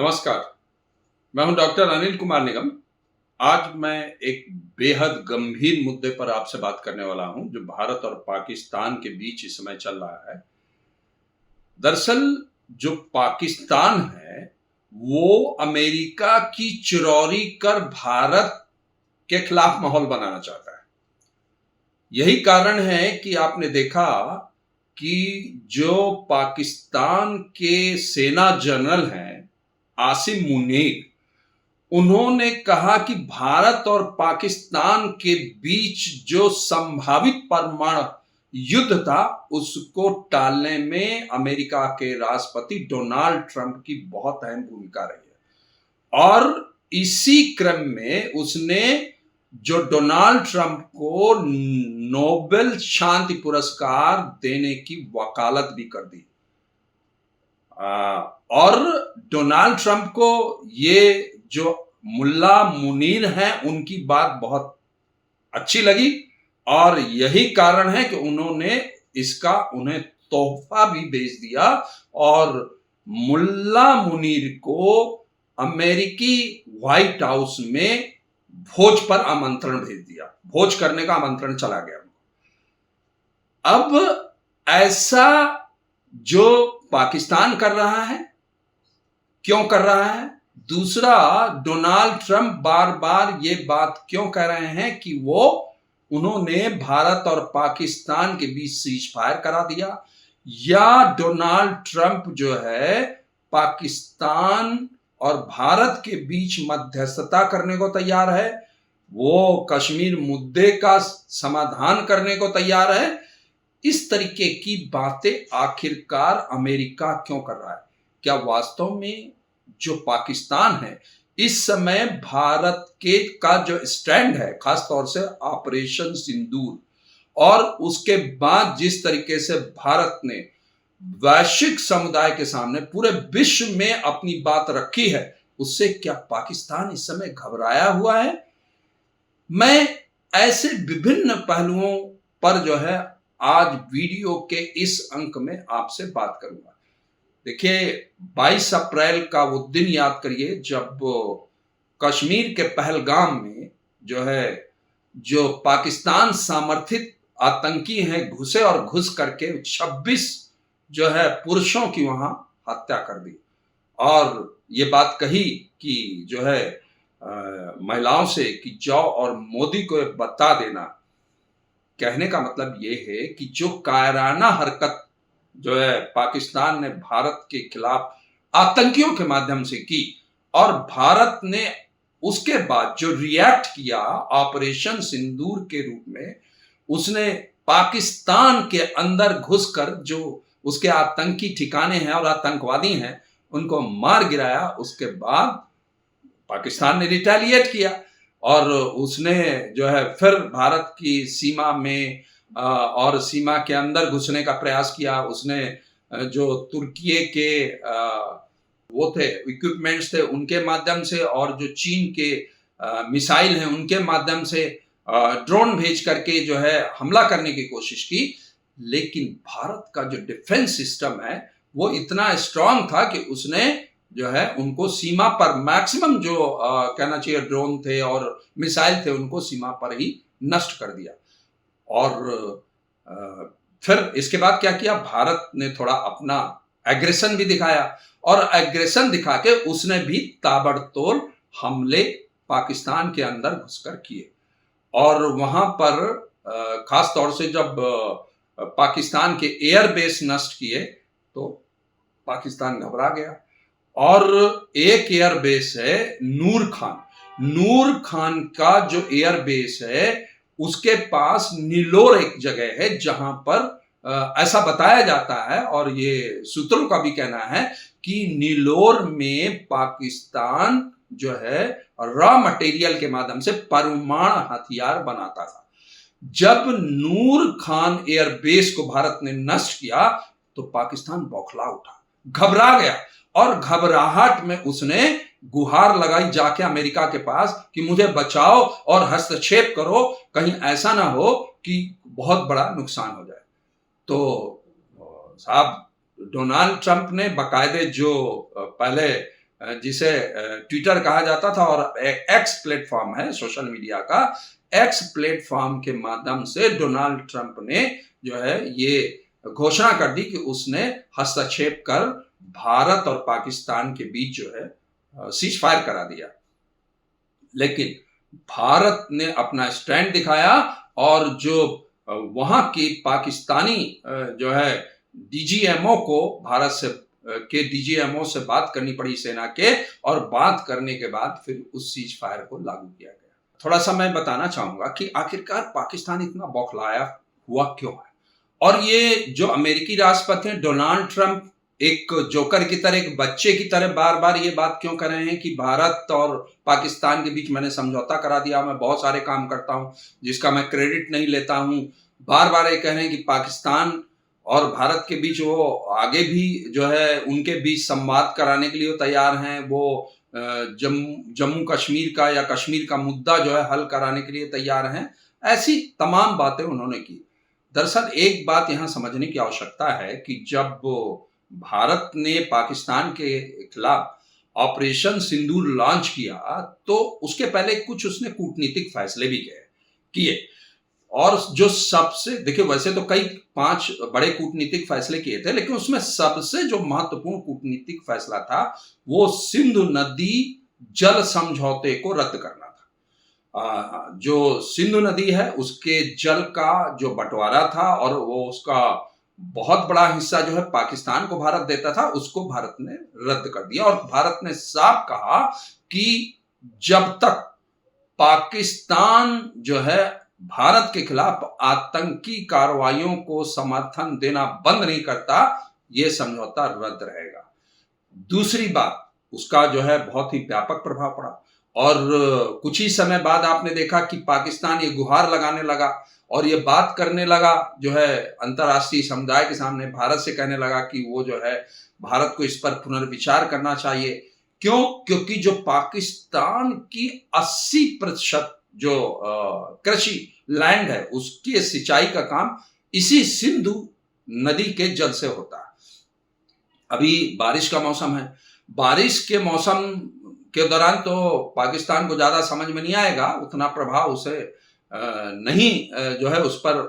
नमस्कार, मैं हूं डॉक्टर अनिल कुमार निगम। आज मैं एक बेहद गंभीर मुद्दे पर आपसे बात करने वाला हूं, जो भारत और पाकिस्तान के बीच इस समय चल रहा है। दरअसल जो पाकिस्तान है, वो अमेरिका की चिरौरी कर भारत के खिलाफ माहौल बनाना चाहता है। यही कारण है कि आपने देखा कि जो पाकिस्तान के सेना जनरल हैं, आसिम मुनीर, उन्होंने कहा कि भारत और पाकिस्तान के बीच जो संभावित परमाणु युद्ध था, उसको टालने में अमेरिका के राष्ट्रपति डोनाल्ड ट्रंप की बहुत अहम भूमिका रही है। और इसी क्रम में उसने जो डोनाल्ड ट्रंप को नोबेल शांति पुरस्कार देने की वकालत भी कर दी। और डोनाल्ड ट्रंप को ये जो मुल्ला मुनीर हैं, उनकी बात बहुत अच्छी लगी और यही कारण है कि उन्होंने इसका उन्हें तोहफा भी भेज दिया और मुल्ला मुनीर को अमेरिकी व्हाइट हाउस में भोज पर आमंत्रण भेज दिया। भोज करने का आमंत्रण चला गया। अब ऐसा जो पाकिस्तान कर रहा है, क्यों कर रहा है? दूसरा, डोनाल्ड ट्रंप बार बार ये बात क्यों कह रहे हैं कि उन्होंने भारत और पाकिस्तान के बीच सीज फायर करा दिया, या डोनाल्ड ट्रंप जो है पाकिस्तान और भारत के बीच मध्यस्थता करने को तैयार है, वो कश्मीर मुद्दे का समाधान करने को तैयार है। इस तरीके की बातें आखिरकार अमेरिका क्यों कर रहा है? क्या वास्तव में जो पाकिस्तान है इस समय भारत के का जो स्टैंड है, खासतौर से ऑपरेशन सिंदूर, और उसके बाद जिस तरीके से भारत ने वैश्विक समुदाय के सामने पूरे विश्व में अपनी बात रखी है, उससे क्या पाकिस्तान इस समय घबराया हुआ है? मैं ऐसे विभिन्न पहलुओं पर जो है आज वीडियो के इस अंक में आपसे बात करूंगा। देखिए, 22 अप्रैल का वो दिन याद करिए जब कश्मीर के पहलगाम में जो पाकिस्तान समर्थित आतंकी हैं, घुसे और घुस करके 26 पुरुषों की वहां हत्या कर दी और ये बात कही कि महिलाओं से कि जाओ और मोदी को बता देना। कहने का मतलब ये है कि जो कायराना हरकत पाकिस्तान ने भारत के खिलाफ आतंकियों के माध्यम से की, और भारत ने उसके बाद जो रिएक्ट किया ऑपरेशन सिंदूर के रूप में, उसने पाकिस्तान के अंदर घुसकर जो उसके आतंकी ठिकाने हैं और आतंकवादी हैं, उनको मार गिराया। उसके बाद पाकिस्तान ने रिटेलिएट किया और उसने फिर भारत की सीमा में और सीमा के अंदर घुसने का प्रयास किया। उसने जो तुर्की के इक्विपमेंट्स थे उनके माध्यम से, और जो चीन के मिसाइल हैं उनके माध्यम से ड्रोन भेज करके हमला करने की कोशिश की। लेकिन भारत का जो डिफेंस सिस्टम है वो इतना स्ट्रांग था कि उसने उनको सीमा पर मैक्सिमम कहना चाहिए ड्रोन थे और मिसाइल थे, उनको सीमा पर ही नष्ट कर दिया। और फिर इसके बाद क्या किया, भारत ने थोड़ा अपना एग्रेशन भी दिखाया, और एग्रेशन दिखा के उसने भी ताबड़तोड़ हमले पाकिस्तान के अंदर घुसकर किए। और वहां पर खास तौर से जब पाकिस्तान के एयरबेस नष्ट किए तो पाकिस्तान घबरा गया। और एक एयरबेस है नूर खान का जो एयरबेस है, उसके पास नीलोर एक जगह है जहां पर ऐसा बताया जाता है, और ये सूत्रों का भी कहना है कि नीलोर में पाकिस्तान रॉ मटेरियल के माध्यम से परमाणु हथियार बनाता था। जब नूर खान एयरबेस को भारत ने नष्ट किया तो पाकिस्तान बौखला उठा, घबरा गया, और घबराहट में उसने गुहार लगाई जाके अमेरिका के पास कि मुझे बचाओ और हस्तक्षेप करो, कहीं ऐसा ना हो कि बहुत बड़ा नुकसान हो जाए। तो साहब डोनाल्ड ट्रंप ने बाकायदे जो पहले जिसे ट्विटर कहा जाता था और एक्स प्लेटफॉर्म है सोशल मीडिया का, एक्स प्लेटफॉर्म के माध्यम से डोनाल्ड ट्रंप ने जो है ये घोषणा कर दी कि उसने हस्तक्षेप कर भारत और पाकिस्तान के बीच जो है सीज फायर करा दिया। लेकिन भारत ने अपना स्टैंड दिखाया और जो वहां की पाकिस्तानी जो है डीजीएमओ को भारत से के डीजीएमओ से बात करनी पड़ी सेना के, और बात करने के बाद फिर उस सीज फायर को लागू किया गया। थोड़ा सा मैं बताना चाहूंगा कि आखिरकार पाकिस्तान इतना बौखलाया हुआ क्यों है, और ये जो अमेरिकी राष्ट्रपति हैं डोनाल्ड ट्रंप एक जोकर की तरह, एक बच्चे की तरह बार बार ये बात क्यों कर रहे हैं कि भारत और पाकिस्तान के बीच मैंने समझौता करा दिया, मैं बहुत सारे काम करता हूं जिसका मैं क्रेडिट नहीं लेता हूं। बार बार ये कह रहे हैं कि पाकिस्तान और भारत के बीच वो आगे भी जो है उनके बीच संवाद कराने के लिए वो तैयार हैं, वो जम्मू कश्मीर का या कश्मीर का मुद्दा जो है हल कराने के लिए तैयार हैं। ऐसी तमाम बातें उन्होंने की। दरअसल एक बात यहां समझने की आवश्यकता है कि जब भारत ने पाकिस्तान के खिलाफ ऑपरेशन सिंदूर लॉन्च किया तो उसके पहले कुछ उसने कूटनीतिक फैसले भी किए, और जो सबसे देखिए वैसे तो कई 5 बड़े कूटनीतिक फैसले किए थे, लेकिन उसमें सबसे जो महत्वपूर्ण कूटनीतिक फैसला था वो सिंधु नदी जल समझौते को रद्द करना था। जो सिंधु नदी है उसके जल का जो बंटवारा था और वो उसका बहुत बड़ा हिस्सा जो है पाकिस्तान को भारत देता था, उसको भारत ने रद्द कर दिया। और भारत ने साफ कहा कि जब तक पाकिस्तान जो है भारत के खिलाफ आतंकी कार्रवाइयों को समर्थन देना बंद नहीं करता, यह समझौता रद्द रहेगा। दूसरी बात, उसका जो है बहुत ही व्यापक प्रभाव पड़ा, और कुछ ही समय बाद आपने देखा कि पाकिस्तान ये गुहार लगाने लगा और ये बात करने लगा जो है अंतर्राष्ट्रीय समुदाय के सामने, भारत से कहने लगा कि वो जो है भारत को इस पर पुनर्विचार करना चाहिए। क्यों? क्योंकि जो पाकिस्तान की 80% जो कृषि लैंड है उसकी सिंचाई का काम इसी सिंधु नदी के जल से होता है। अभी बारिश का मौसम है, बारिश के मौसम के दौरान तो पाकिस्तान को ज्यादा समझ में नहीं आएगा, उतना प्रभाव उसे नहीं जो है उस पर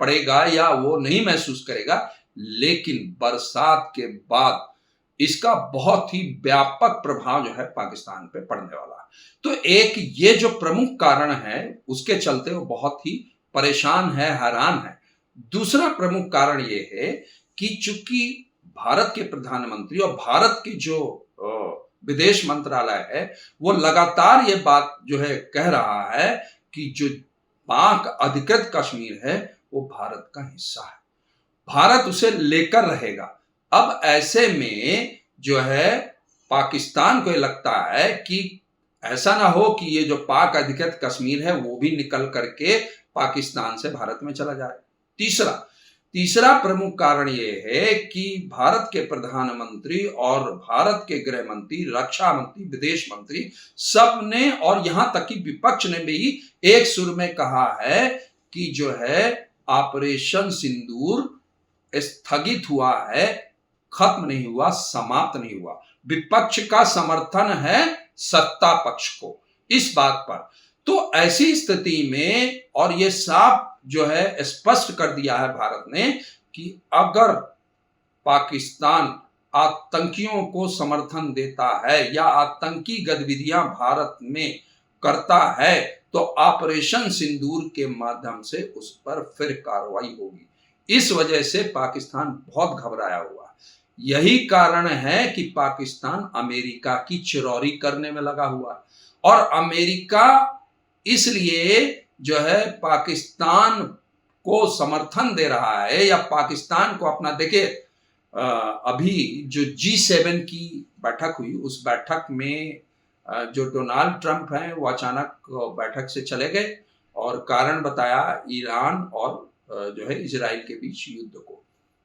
पड़ेगा या वो नहीं महसूस करेगा, लेकिन बरसात के बाद इसका बहुत ही व्यापक प्रभाव जो है पाकिस्तान पे पड़ने वाला है। तो एक ये जो प्रमुख कारण है उसके चलते वो बहुत ही परेशान है, हैरान है। दूसरा प्रमुख कारण ये है कि चूंकि भारत के प्रधानमंत्री और भारत की जो विदेश मंत्रालय है वो लगातार ये बात जो है कह रहा है कि जो पाक अधिकृत कश्मीर है वो भारत का हिस्सा है, भारत उसे लेकर रहेगा। अब ऐसे में जो है पाकिस्तान को लगता है कि ऐसा ना हो कि ये जो पाक अधिकृत कश्मीर है वो भी निकल करके पाकिस्तान से भारत में चला जाए। तीसरा प्रमुख कारण ये है कि भारत के प्रधानमंत्री और भारत के गृह मंत्री, रक्षा मंत्री, विदेश मंत्री सब ने और यहां तक कि विपक्ष ने भी एक सुर में कहा है कि जो है ऑपरेशन सिंदूर स्थगित हुआ है, खत्म नहीं हुआ, समाप्त नहीं हुआ। विपक्ष का समर्थन है सत्ता पक्ष को इस बात पर। तो ऐसी स्थिति में, और ये साफ जो है स्पष्ट कर दिया है भारत ने कि अगर पाकिस्तान आतंकियों को समर्थन देता है या आतंकी गतिविधियां भारत में करता है तो ऑपरेशन सिंदूर के माध्यम से उस पर फिर कार्रवाई होगी। इस वजह से पाकिस्तान बहुत घबराया हुआ है। यही कारण है कि पाकिस्तान अमेरिका की चिरौरी करने में लगा हुआ है, और अमेरिका इसलिए जो है पाकिस्तान को समर्थन दे रहा है या पाकिस्तान को अपना, देखिए अभी जो G7 की बैठक हुई उस बैठक में जो डोनाल्ड ट्रंप हैं वो अचानक बैठक से चले गए और कारण बताया ईरान और जो है इजराइल के बीच युद्ध को,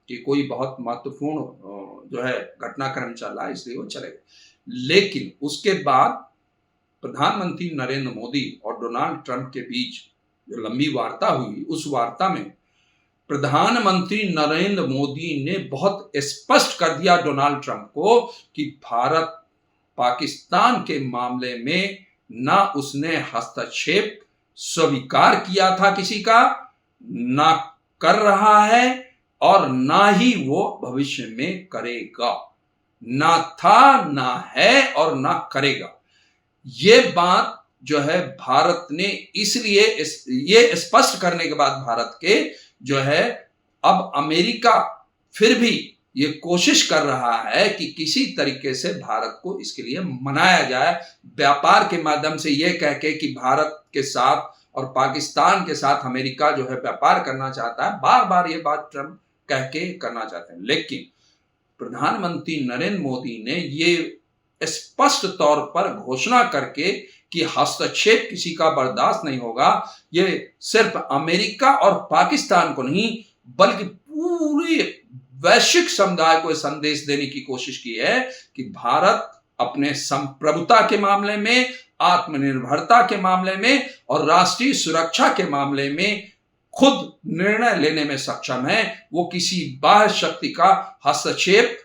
कि कोई बहुत महत्वपूर्ण जो है घटनाक्रम चल रहा है इसलिए वो चले गए। लेकिन उसके बाद प्रधानमंत्री नरेंद्र मोदी और डोनाल्ड ट्रंप के बीच जो लंबी वार्ता हुई, उस वार्ता में प्रधानमंत्री नरेंद्र मोदी ने बहुत स्पष्ट कर दिया डोनाल्ड ट्रंप को कि भारत पाकिस्तान के मामले में ना उसने हस्तक्षेप स्वीकार किया था किसी का, ना कर रहा है और ना ही वो भविष्य में करेगा। ना था, ना है और ना करेगा। ये बात जो है भारत ने इसलिए ये स्पष्ट करने के बाद भारत के जो है अब अमेरिका फिर भी ये कोशिश कर रहा है कि किसी तरीके से भारत को इसके लिए मनाया जाए, व्यापार के माध्यम से ये कह के कि भारत के साथ और पाकिस्तान के साथ अमेरिका जो है व्यापार करना चाहता है। बार बार ये बात ट्रंप कह के करना चाहते हैं, लेकिन प्रधानमंत्री नरेंद्र मोदी ने ये स्पष्ट तौर पर घोषणा करके कि हस्तक्षेप किसी का बर्दाश्त नहीं होगा। ये सिर्फ अमेरिका और पाकिस्तान को नहीं बल्कि पूरे वैश्विक समुदाय को संदेश देने की कोशिश की है कि भारत अपने संप्रभुता के मामले में, आत्मनिर्भरता के मामले में और राष्ट्रीय सुरक्षा के मामले में खुद निर्णय लेने में सक्षम है। वो किसी बाह्य शक्ति का हस्तक्षेप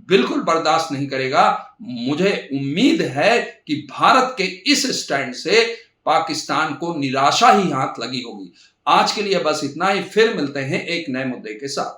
बिल्कुल बर्दाश्त नहीं करेगा। मुझे उम्मीद है कि भारत के इस स्टैंड से पाकिस्तान को निराशा ही हाथ लगी होगी। आज के लिए बस इतना ही, फिर मिलते हैं एक नए मुद्दे के साथ।